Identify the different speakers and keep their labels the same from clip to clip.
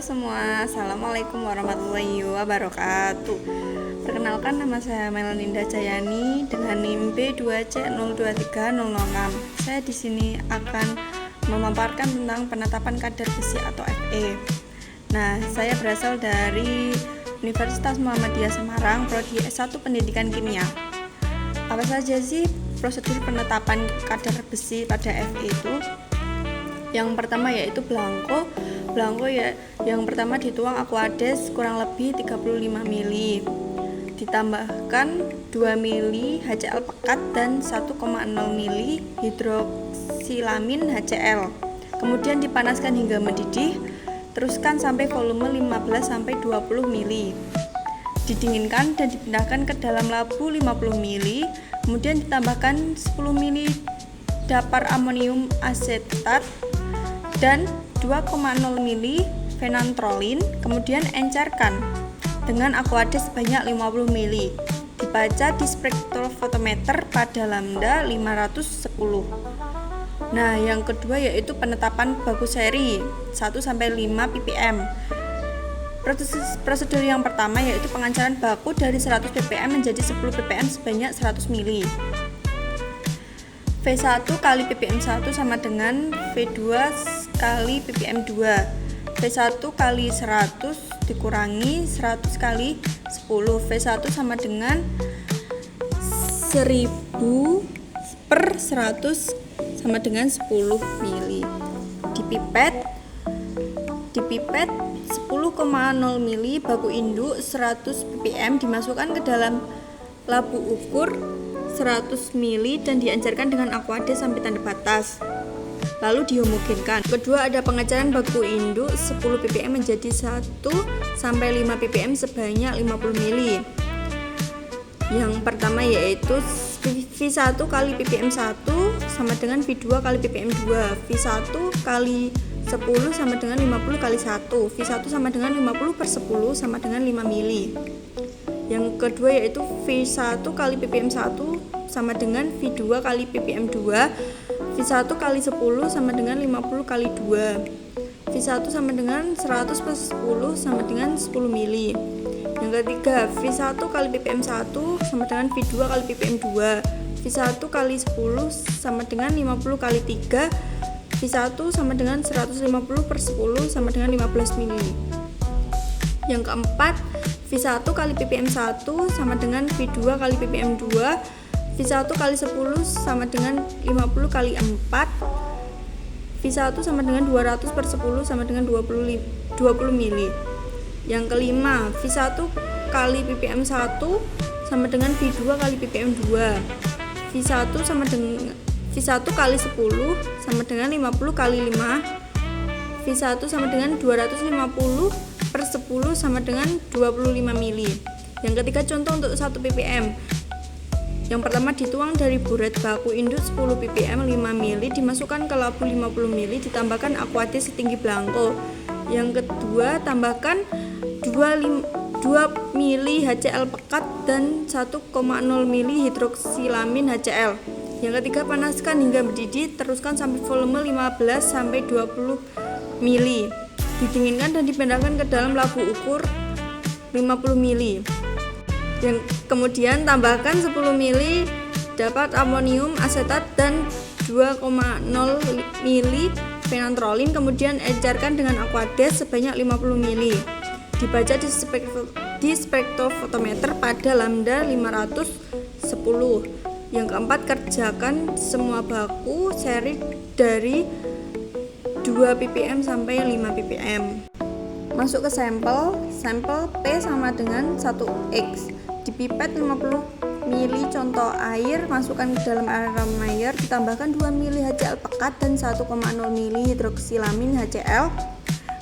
Speaker 1: Halo semua, Assalamualaikum warahmatullahi wabarakatuh. Perkenalkan, nama saya Melaninda Jayani dengan NIM B2C023006. Saya di sini akan memaparkan tentang penetapan kadar besi atau Fe. Nah, saya berasal dari Universitas Muhammadiyah Semarang, Prodi S1 Pendidikan Kimia. Apa saja sih prosedur penetapan kadar besi pada Fe itu? Yang pertama yaitu belangko ya, yang pertama dituang Aquades kurang lebih 35 ml, ditambahkan 2 ml HCl pekat dan 1,0 ml hidroksilamin HCl. Kemudian dipanaskan hingga mendidih, teruskan sampai volume 15-20 ml. Didinginkan dan dipindahkan ke dalam labu 50 ml, kemudian ditambahkan 10 ml dapar amonium asetat dan 2,0 ml phenantrolin, kemudian encerkan dengan Aquades sebanyak 50 ml. Dibaca di spektrofotometer pada lambda 510. Nah, yang kedua yaitu penetapan baku seri 1-5 ppm. Prosedur yang pertama yaitu pengenceran baku dari 100 ppm menjadi 10 ppm sebanyak 100 ml. V1 kali ppm1 sama dengan V2 kali ppm2. V1 kali 100 dikurangi 100 kali 10. V1 sama dengan 1000 per 100 sama dengan 10 ml. Dipipet 10,0 ml baku induk 100 ppm dimasukkan ke dalam labu ukur 100 ml dan diencerkan dengan Aquades sampai tanda batas, lalu dihomogenkan. Kedua, ada pengenceran baku induk 10 ppm menjadi 1-5 ppm sebanyak 50 ml. Yang pertama yaitu V1 kali ppm1 sama dengan V2 kali ppm2. V1 kali 10 sama dengan 50 kali 1. V1 sama dengan 50 per 10 sama dengan 5 ml. Yang kedua yaitu V1 kali ppm1 sama dengan V2 kali ppm2. V1 kali 10 sama dengan 50 kali 2. V1 sama dengan 100 per 10 sama dengan 10 ml. Yang ketiga, V1 kali ppm1 sama dengan V2 kali ppm2. V1 kali 10 sama dengan 50 kali 3. V1 sama dengan 150 per 10 sama dengan 15 ml. Yang keempat, V1 kali ppm1 sama dengan V2 kali ppm2. V1 kali 10 sama dengan 50 kali 4. V1 sama dengan 200 per 10 sama dengan 20 ml. Yang kelima, V1 kali ppm1 sama dengan V2 kali ppm2. V1 sama dengan V1 kali 10 sama dengan 50 kali 5. V1 sama dengan 250 per 10 sama dengan 25 ml. Yang ketiga, contoh untuk 1 ppm. Yang pertama, dituang dari buret baku induk 10 ppm 5 ml dimasukkan ke labu 50 ml ditambahkan Aquades setinggi belangko. Yang kedua, tambahkan 2 ml HCl pekat dan 1,0 ml hidroksilamin HCl. Yang ketiga, panaskan hingga mendidih, teruskan sampai volume 15-20 ml. Didinginkan dan dipindahkan ke dalam labu ukur 50 ml. Yang kemudian tambahkan 10 ml dapat amonium asetat dan 2,0 ml phenantrolin, kemudian encerkan dengan Aquades sebanyak 50 ml. Dibaca di spektrofotometer pada lambda 510. Yang keempat, kerjakan semua baku seri dari 2 ppm sampai 5 ppm. Masuk ke sampel P sama dengan 1x. Dipipet 50 ml contoh air, masukkan ke dalam air, ditambahkan 2 ml HCl pekat dan 1,0 ml hidroksilamin HCl.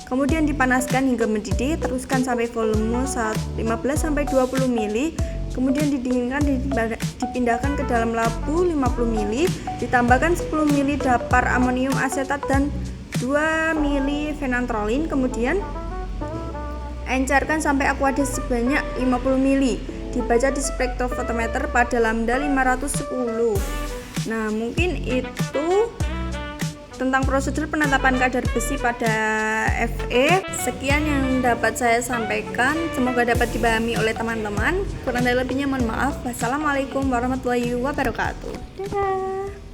Speaker 1: Kemudian dipanaskan hingga mendidih, teruskan sampai volume 15-20 ml. Kemudian didinginkan dan dipindahkan ke dalam labu 50 ml, ditambahkan 10 ml dapar amonium asetat dan 2 ml phenantrolin, kemudian encerkan sampai Aquades sebanyak 50 ml. Dibaca di spektrofotometer pada lambda 510. Nah, mungkin itu tentang prosedur penetapan kadar besi pada Fe. Sekian yang dapat saya sampaikan, semoga dapat dipahami oleh teman-teman. Kurang dan lebihnya mohon maaf. Wassalamualaikum warahmatullahi wabarakatuh. Dadah.